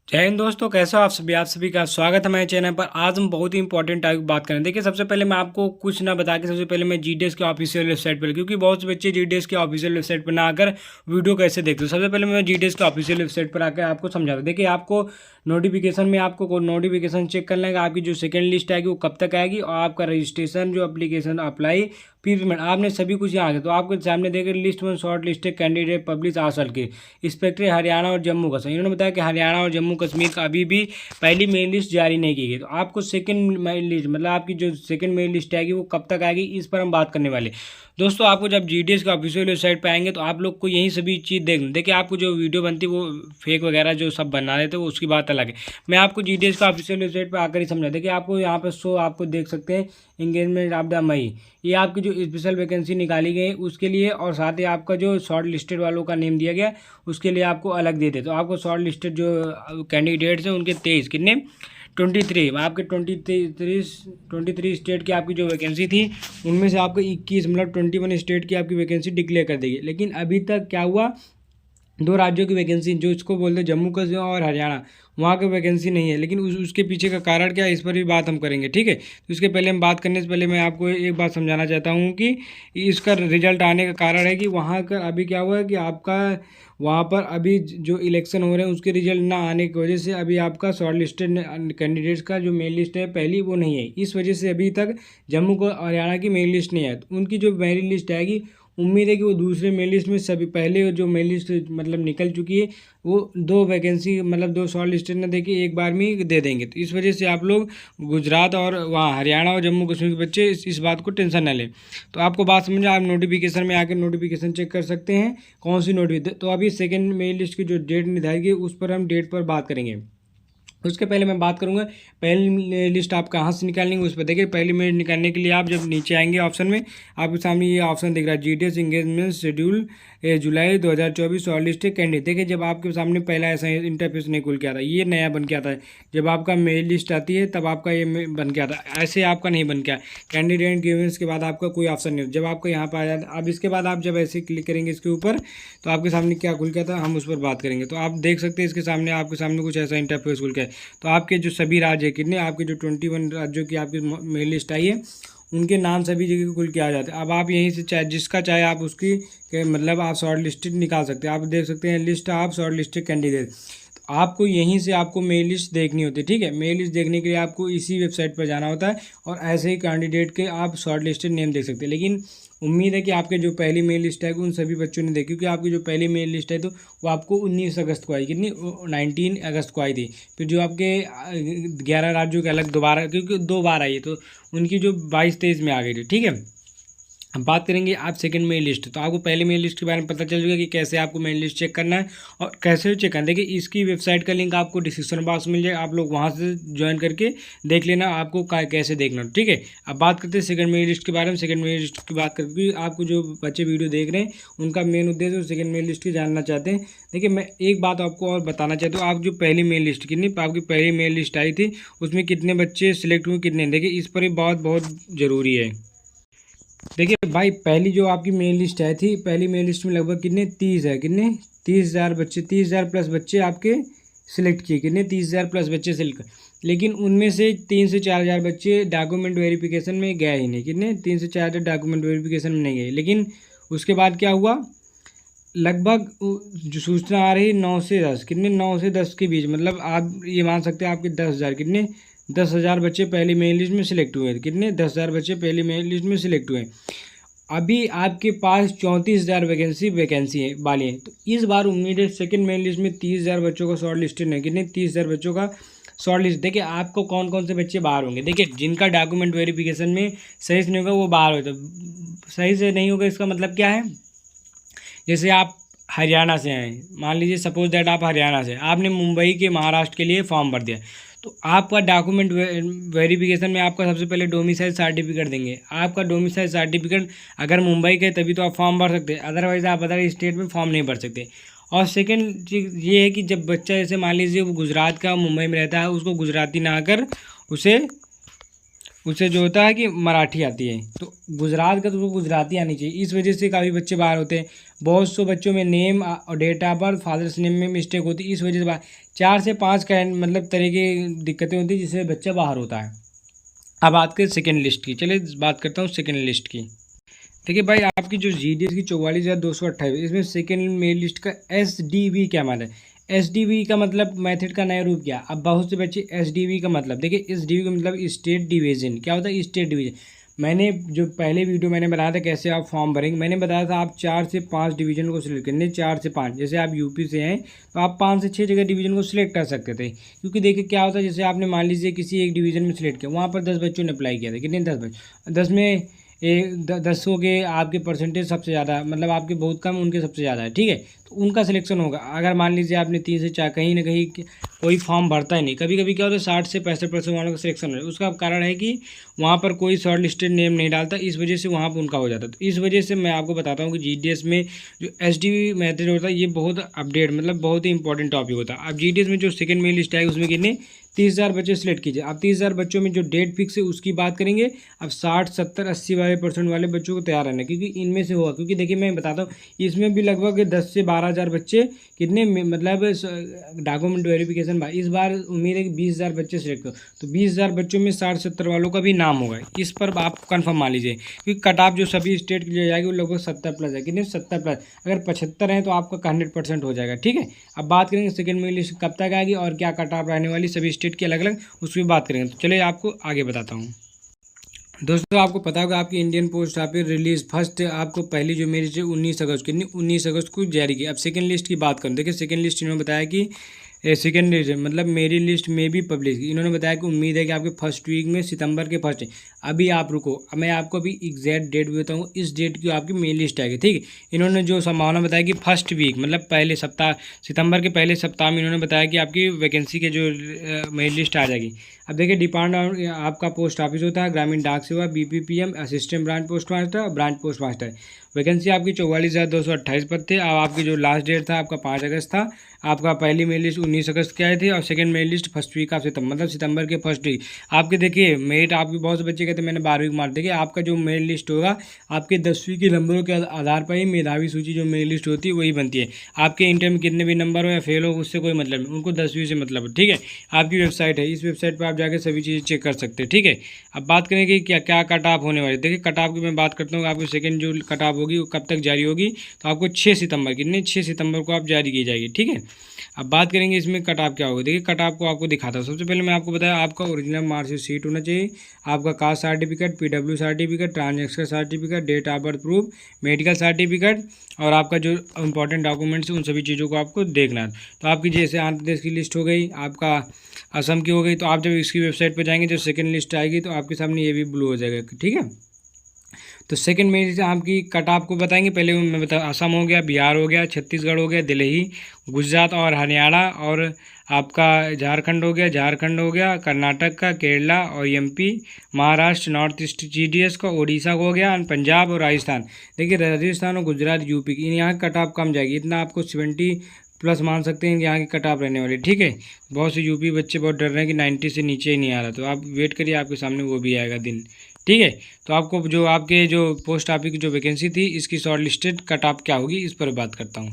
जय हिंद दोस्तों, कैसे हो आप सभी का स्वागत है हमारे चैनल पर। आज हम बहुत ही इंपॉर्टेंट टॉपिक बात करें। देखिए, सबसे पहले मैं आपको कुछ ना बता के सबसे पहले मैं जीडीएस के ऑफिशियल वेबसाइट पर, क्योंकि बहुत से बच्चे जीडीएस के ऑफिशियल वेबसाइट पर ना आकर वीडियो कैसे देखते हो। सबसे पहले मैं जीडीएस के ऑफिशियल वेबसाइट पर आकर आपको समझाता हूँ। देखिए, आपको नोटिफिकेशन में आपको नोटिफिकेशन चेक करना है, आपकी जो सेकंड लिस्ट आएगी वो कब तक आएगी, और आपका रजिस्ट्रेशन जो एप्लीकेशन अप्लाई पेमेंट आपने सभी कुछ यहाँ आ गया। तो आपके सामने देखे लिस्ट में शॉर्ट लिस्ट कैंडिडेट पब्लिश आसल के इंस्पेक्टर हरियाणा और जम्मू कश्मीर। इन्होंने बताया कि हरियाणा और जम्मू कश्मीर का अभी भी पहली मेन लिस्ट जारी नहीं की गई। तो आपको सेकंड मेन लिस्ट मतलब आपकी जो सेकंड मेन लिस्ट आएगी वो कब तक आएगी, इस पर हम बात करने वाले। दोस्तों, आपको जब जीडीएस का ऑफिशियल वेबसाइट पे आएंगे तो आप लोग को यही सभी चीज़ देखिए, आपको जो वीडियो बनती है वो फेक वगैरह जो सब बना देते हैं वो उसकी बात अलग है। मैं आपको जीडीएस का ऑफिशियल वेबसाइट पर आकर ही समझा। देखिए, आपको यहाँ पर शो आपको देख सकते हैं इंगेजमेंट ऑफ द मई, ये आपकी जो स्पेशल वैकेंसी निकाली गई उसके लिए, और साथ ही आपका जो शॉर्ट लिस्टेड वालों का नेम दिया गया उसके लिए आपको अलग देते। तो आपको शॉर्ट लिस्टेड जो कैंडिडेट्स हैं उनके 23 कितने 23 आपके 23 स्टेट की आपकी जो वैकेंसी थी उनमें से आपको 21 मतलब 21 स्टेट की आपकी वैकेंसी डिक्लेयर कर देगी। लेकिन अभी तक क्या हुआ, दो राज्यों की वैकेंसी जो इसको बोलते हैं जम्मू कश्मीर और हरियाणा, वहाँ की वैकेंसी नहीं है। लेकिन उसके पीछे का कारण क्या है, इस पर भी बात हम करेंगे, ठीक है। तो इसके पहले हम बात करने से पहले मैं आपको एक बात समझाना चाहता हूँ कि इसका रिजल्ट आने का कारण है कि वहाँ का अभी क्या हुआ है कि आपका वहाँ पर अभी जो इलेक्शन हो रहे हैं उसके रिजल्ट ना आने की वजह से अभी आपका शॉर्ट लिस्टेड कैंडिडेट्स का जो मेन लिस्ट है पहली वो नहीं है। इस वजह से अभी तक जम्मू को हरियाणा की मेन लिस्ट नहीं है। तो उनकी जो मेन लिस्ट आएगी, उम्मीद है कि वो दूसरे मेन लिस्ट में सभी पहले जो मेन लिस्ट मतलब निकल चुकी है वो दो वैकेंसी मतलब दो शॉर्ट लिस्टेड ना देके एक बार में ही दे देंगे। तो इस वजह से आप लोग गुजरात और वहाँ हरियाणा और जम्मू कश्मीर के बच्चे इस बात को टेंशन ना लें। तो आपको बात समझ, आप नोटिफिकेशन में आकर नोटिफिकेशन चेक कर सकते हैं कौन सी नोटिफिकेशन। तो अभी सेकेंड मेन लिस्ट की जो डेट निर्धारित है उस पर हम डेट पर बात करेंगे। उसके पहले मैं बात करूंगा पहली लिस्ट आप कहाँ से निकालेंगे उस पर। देखिए, पहली लिस्ट निकालने के लिए आप जब नीचे आएंगे ऑप्शन में, आपके सामने ये ऑप्शन दिख रहा है जीडीएस इंगेजमेंट शेड्यूल जुलाई 2024 शॉर्ट लिस्ट कैंडिडेट। देखिए, जब आपके सामने पहला ऐसा इंटरफेस नहीं खुल के आता, ये नया बन के आता है। जब आपका मेल लिस्ट आती है तब आपका ये बन के आता है, ऐसे आपका नहीं बन के आया। कैंडिडेट गिवेंस के बाद आपका कोई ऑप्शन नहीं होता। जब आपका यहाँ पर आ जाता है, अब इसके बाद आप जब ऐसे क्लिक करेंगे इसके ऊपर तो आपके सामने क्या खुल के आता है हम उस पर बात करेंगे। तो आप देख सकते हैं इसके सामने आपके सामने कुछ ऐसा इंटरफेस खुल के है। तो आपके जो सभी राज्य कितने आपके जो 21 राज्यों की आपकी मेल लिस्ट आई है उनके नाम सभी जगह खुल के आ जाते हैं। अब आप यहीं से चाहे जिसका चाहे आप उसकी मतलब आप शॉर्ट लिस्टेड निकाल सकते हैं। आप देख सकते हैं list of short listed candidate. तो आपको यहीं से आपको मेल लिस्ट देखनी होती है, ठीक है। मेल लिस्ट देखने के लिए आपको इसी वेबसाइट पर जाना होता है और ऐसे ही कैंडिडेट के आप शॉर्ट लिस्टेड नेम देख सकते हैं। लेकिन उम्मीद है कि आपके जो पहली मेल लिस्ट है उन सभी बच्चों ने देखी, क्योंकि आपकी जो पहली मेल लिस्ट है तो वो आपको 19 अगस्त को आई, कितनी 19 अगस्त को आई थी। फिर जो आपके 11 राज्यों के अलग दोबारा, क्योंकि 2 बार आई है तो उनकी जो 22-23 में आ गई थी, ठीक है। अब बात करेंगे आप सेकंड मेल लिस्ट। तो आपको पहले मेल लिस्ट के बारे में पता चल जाएगा कि कैसे आपको मेल लिस्ट चेक करना है और कैसे चेक करना है। देखिए, इसकी वेबसाइट का लिंक आपको डिस्क्रिप्शन बॉक्स में मिल जाएगा, आप लोग वहां से ज्वाइन करके देख लेना आपको कैसे देखना, ठीक है। अब बात करते हैं सेकंड मेल लिस्ट के बारे में। सेकंड मेल लिस्ट की बात करके आपको जो बच्चे वीडियो देख रहे हैं उनका मेन उद्देश्य सेकंड मेल लिस्ट की जानना चाहते हैं। देखिए, मैं एक बात आपको और बताना चाहता हूँ, आप जो पहली मेल लिस्ट कितनी आपकी पहली मेल लिस्ट आई थी उसमें कितने बच्चे सिलेक्ट हुए कितने, देखिए इस पर ही बहुत बहुत ज़रूरी है। देखिए भाई, पहली जो आपकी मेन लिस्ट आई थी, पहली मेन लिस्ट में लगभग कितने 30 है, कितने 30,000 बच्चे, 30,000 प्लस बच्चे आपके सिलेक्ट किए, कितने 30,000 प्लस बच्चे सिलेक्ट। लेकिन उनमें से 3 से 4,000 बच्चे डॉक्यूमेंट वेरिफिकेशन में गए ही नहीं, कितने 3 से 4,000 डॉक्यूमेंट वेरिफिकेशन में नहीं गए। लेकिन उसके बाद क्या हुआ, लगभग जो सूचना आ रही 9 से 10, कितने 9 से 10 के बीच, मतलब आप ये मान सकते हैं आपके 10,000 कितने 10,000 बच्चे पहली मेन लिस्ट में सिलेक्ट हुए, कितने 10,000 बच्चे पहली मेन लिस्ट में सिलेक्ट हुए। अभी आपके पास 34,000 वैकेंसी है वाली है। तो इस बार उम्मीद है सेकंड मेन लिस्ट में 30,000 बच्चों का शॉर्ट लिस्टेड है, कितने 30,000 बच्चों का शॉर्ट लिस्ट। देखिए, आपको कौन कौन से बच्चे बाहर होंगे। देखिए, जिनका डॉक्यूमेंट वेरिफिकेशन में सही से नहीं होगा वो बाहर होता, सही से नहीं होगा इसका मतलब क्या है, जैसे आप हरियाणा से हैं, मान लीजिए सपोज दैट आप हरियाणा से, आपने मुंबई के महाराष्ट्र के लिए फॉर्म भर दिया, तो आपका डॉक्यूमेंट वेरिफिकेशन में आपका सबसे पहले डोमिसाइल सर्टिफिकेट देंगे। आपका डोमिसाइल सर्टिफिकेट अगर मुंबई के तभी तो आप फॉर्म भर सकते हैं, अदरवाइज आप अदर स्टेट में फॉर्म नहीं भर सकते। और सेकेंड चीज़ ये है कि जब बच्चा जैसे मान लीजिए वो गुजरात का मुंबई में रहता है, उसको गुजराती ना आकर उसे उससे जो होता है कि मराठी आती है, तो गुजरात का तो उसको गुजराती आनी चाहिए। इस वजह से काफ़ी बच्चे बाहर होते हैं। बहुत सौ बच्चों में नेम और date of birth, father's name में मिस्टेक होती है, इस वजह से 4 से 5 का मतलब तरह की दिक्कतें होती है जिससे बच्चा बाहर होता है। अब बात करें सेकेंड लिस्ट की, चलिए बात करता हूँ सेकेंड लिस्ट की। देखिए भाई, आपकी जो GDS की 44,228, इसमें सेकेंड मेल लिस्ट का SDV क्या मतलब है? SDV का मतलब मेथड का नया रूप क्या? अब बहुत से बच्चे SDV का मतलब, देखिए SDV का मतलब स्टेट डिवीजन क्या होता है? State division. मैंने जो पहले वीडियो मैंने बनाया था कैसे आप फॉर्म भरेंगे, मैंने बताया था आप 4 से 5 डिवीजन को सिलेक्ट करने, 4 से 5। जैसे आप यूपी से हैं तो आप 5 से 6 जगह डिवीजन को सिलेक्ट कर सकते थे, क्योंकि देखिए क्या होता है, जैसे आपने मान लीजिए किसी एक डिवीजन में सिलेक्ट किया, वहाँ पर 10 बच्चों ने अप्लाई किया था, कितने? 10 बच्चे। 10 में 10 के आपके परसेंटेज सबसे ज़्यादा, मतलब आपके बहुत कम, उनके सबसे ज़्यादा है, ठीक है, तो उनका सिलेक्शन होगा। अगर मान लीजिए आपने 3 से 4, कहीं ना कहीं कोई फॉर्म भरता ही नहीं, कभी कभी क्या होता है 60 से 65% वालों का सिलेक्शन हो, उसका कारण है कि वहाँ पर कोई शॉर्ट लिस्टेड नेम नहीं डालता, इस वजह से वहाँ पर उनका हो जाता है। तो इस वजह से मैं आपको बताता हूँ कि GDS में जो SDV मेथड होता है ये बहुत अपडेट, मतलब बहुत ही इंपॉर्टेंट टॉपिक होता है। अब GDS में जो सेकंड मेल लिस्ट है उसमें कितने 30,000 बच्चे सिलेक्ट कीजिए। अब 30,000 बच्चों में जो डेट फिक्स है उसकी बात करेंगे। अब 60, 70, 80 वाले % वाले बच्चों को तैयार रहना, क्योंकि इनमें से होगा, क्योंकि देखिए मैं बताता हूँ इसमें भी लगभग 10 से 12,000 बच्चे कितने मतलब डॉक्यूमेंट वेरिफिकेशन इस बार उम्मीद है कि 20,000 बच्चे सिलेक्ट हो, तो 20,000 बच्चों में 60-70 वालों का भी नाम होगा। इस पर आप कन्फर्म मान लीजिए, क्योंकि कट ऑफ जो सभी स्टेट के लिए जाएगी वो लगभग 70+ है, कितने? 70+। अगर 75 हैं तो आपका 100% हो जाएगा, ठीक है। अब बात करेंगे सेकंड मेल लिस्ट कब तक आएगी और क्या कट ऑफ रहने वाली सभी स्टेट की अलग अलग, उसकी बात करेंगे। तो चलिए आपको आगे बताता हूँ। दोस्तों आपको पता होगा आपकी Indian post office release first आपको पहली जो मेरिट है 19 अगस्त, कितनी? 19 अगस्त को जारी की। अब सेकंड लिस्ट की बात करूँ, देखिए सेकंड लिस्ट इन्होंने बताया कि सेकंड लिस्ट मतलब मेरी लिस्ट में भी पब्लिश, इन्होंने बताया कि उम्मीद है कि आपके फर्स्ट वीक में सितंबर के फर्स्ट। अभी आप रुको, मैं आपको अभी एग्जैक्ट डेट भी बताऊँ, इस डेट की आपकी मेन लिस्ट आएगी, ठीक है। इन्होंने जो संभावना बताया कि फर्स्ट वीक मतलब पहले सप्ताह, सितंबर के पहले सप्ताह में इन्होंने बताया कि आपकी वैकेंसी के जो मेन लिस्ट आ जाएगी। अब देखिए डिपार्टमेंट आपका पोस्ट ऑफिस होता है ग्रामीण डाक सेवा, BPPM, assistant branch post master, branch post master. Vacancy आपकी 44,228 पद थे। अब आपकी जो लास्ट डेट था आपका 5 अगस्त था। आपका पहली मेल लिस्ट 19 अगस्त के आए थे और second mail list first week of सितंबर, मतलब सितंबर के फर्स्ट वीक। आपके देखिए मेरिट आपके बहुत से बच्चे कहते हैं मैंने 12वीं को मार, देखिए आपका जो मेल लिस्ट होगा आपके 10वीं के नंबरों के आधार पर ही मेधावी सूची जो मेल लिस्ट होती है वही बनती है। आपके इंटर में कितने भी नंबर हो या फेल हो उससे कोई मतलब नहीं, उनको 10वीं से मतलब है, ठीक है। आपकी वेबसाइट है, इस वेबसाइट पर आप जाकर सभी चीज़ें चेक कर सकते हैं, ठीक है। अब बात करें कि क्या क्या कट ऑफ होने वाली, देखिए कट ऑफ की मैं बात करता हूँ। आपकी सेकंड जो कट ऑफ होगी वो कब तक जारी होगी, तो आपको 6 सितंबर, कितने? 6 सितंबर को आप जारी की जाएगी, ठीक है। अब बात करेंगे इसमें कट ऑफ क्या होगा, देखिए कट ऑफ को आपको दिखाता हूँ। सबसे पहले मैं आपको बताया आपका ओरिजिनल मार्कशीट होना चाहिए, आपका caste certificate, PW certificate, transaction certificate, date of birth proof, medical certificate और आपका जो इंपॉर्टेंट डॉक्यूमेंट्स उन सभी चीज़ों को आपको देखना है। तो आपकी जैसे आंध्र प्रदेश की लिस्ट हो गई, आपका असम की हो गई, तो आप जब इसकी वेबसाइट पर जाएंगे जब सेकंड लिस्ट आएगी तो आपके सामने ये भी ब्लू हो जाएगा, ठीक है। तो सेकंड में आपकी कट ऑफ को बताएंगे। पहले मैं बता, असम हो गया, बिहार हो गया, छत्तीसगढ़ हो गया, दिल्ली, गुजरात और हरियाणा, और आपका झारखंड हो गया, कर्नाटक का, केरला और MP, Maharashtra, north east GDS का, उड़ीसा हो गया, और पंजाब और राजस्थान। देखिए राजस्थान और गुजरात UP की यहाँ कट ऑफ कम जाएगी, इतना आपको 70+ मान सकते हैं यहाँ की कट ऑफ रहने वाली, ठीक है। बहुत से UP बच्चे बहुत डर रहे हैं कि 90 से नीचे ही नहीं आ रहा, तो आप वेट करिए आपके सामने वो भी आएगा दिन, ठीक है। तो आपको जो आपके जो पोस्ट ऑफिस की जो वैकेंसी थी इसकी शॉर्ट लिस्टेड कट ऑफ क्या होगी इस पर बात करता हूँ।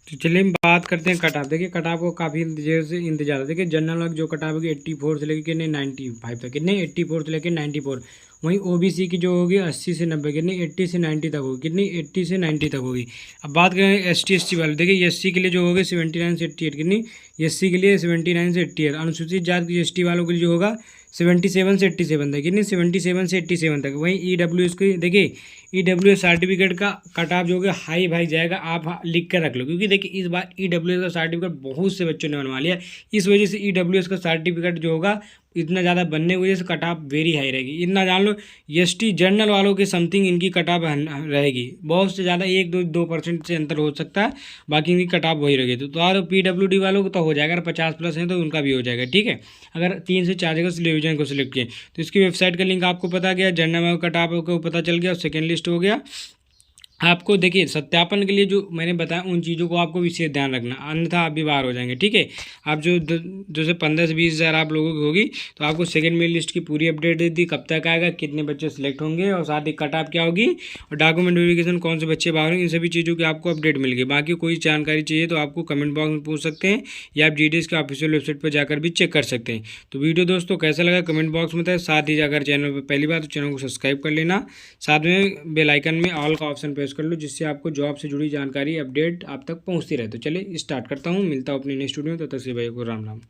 तो चलिए हम बात करते हैं कट ऑफ। देखिए कट ऑफ को काफ़ी देर से इंतजार है। देखिए जनरल जो कट ऑफ होगी 84 से लेकर कितने 95 तक, कितने 84 से लेकर 94। वहीं OBC की जो होगी 80 से 90, कितनी 80 से 90 तक होगी, कितनी 80 से 90 तक होगी। अब बात करें ST SC वाले, देखिए SC के लिए जो होगी 79 से 88, कितनी SC के लिए 79 से 88। अनुसूचित जाति ST वालों के लिए जो होगा 77 से 87 तक, कितनी 77 से 87 तक। वहीं EWS की देखिए EWS सर्टिफिकेट का कट ऑफ जो होगा हाई भाई जाएगा, आप लिख कर रख लो, क्योंकि देखिए इस बार EWS का सर्टिफिकेट बहुत से बच्चों ने बनवा लिया, इस वजह से EWS का सर्टिफिकेट जो होगा इतना ज़्यादा बनने की वजह से कट ऑफ वेरी हाई रहेगी। इतना जान लो ST जनरल वालों के समथिंग इनकी कट ऑफ रहेगी, बहुत से ज़्यादा 1-2% से अंतर हो सकता है, बाकी इनकी कट ऑफ वही रहेगी। तो और PWD वालों को तो हो जाएगा, अगर 50+ हैं तो उनका भी हो जाएगा, ठीक है। अगर 3 से 4 जगह डिवीजन को सिलेक्ट किए तो इसकी वेबसाइट का लिंक आपको पता गया, जनरल कट ऑफ को पता चल गया और सेकेंड लिस्ट हो गया। आपको देखिए सत्यापन के लिए जो मैंने बताया उन चीज़ों को आपको विशेष ध्यान रखना, अन्यथा आप भी बाहर हो जाएंगे। ठीक है, आप जो जैसे 15 से 20 हज़ार आप लोगों की होगी, तो आपको सेकंड मेरिट लिस्ट की पूरी अपडेट दे दी, कब तक आएगा, कितने बच्चे सेलेक्ट होंगे, और साथ ही कट ऑफ क्या होगी, और डॉक्यूमेंट वेरिफिकेशन कौन से बच्चे बाहर होंगे, इन सभी चीज़ों की आपको अपडेट मिल गई। बाकी कोई जानकारी चाहिए तो आपको कमेंट बॉक्स में पूछ सकते हैं, या आप GDS के ऑफिशियल वेबसाइट पर जाकर भी चेक कर सकते हैं। तो वीडियो दोस्तों कैसा लगा कमेंट बॉक्स में बताएं। साथ ही अगर चैनल पर पहली बार तो चैनल को सब्सक्राइब कर लेना, साथ में बेल आइकन में ऑल का ऑप्शन प्रेस कर लो, जिससे आपको जॉब से जुड़ी जानकारी अपडेट आप तक पहुंचती रहे। तो चलिए स्टार्ट करता हूं, मिलता हूं अपने नेक्स्ट स्टूडियो में, तब तक से भाई को राम राम।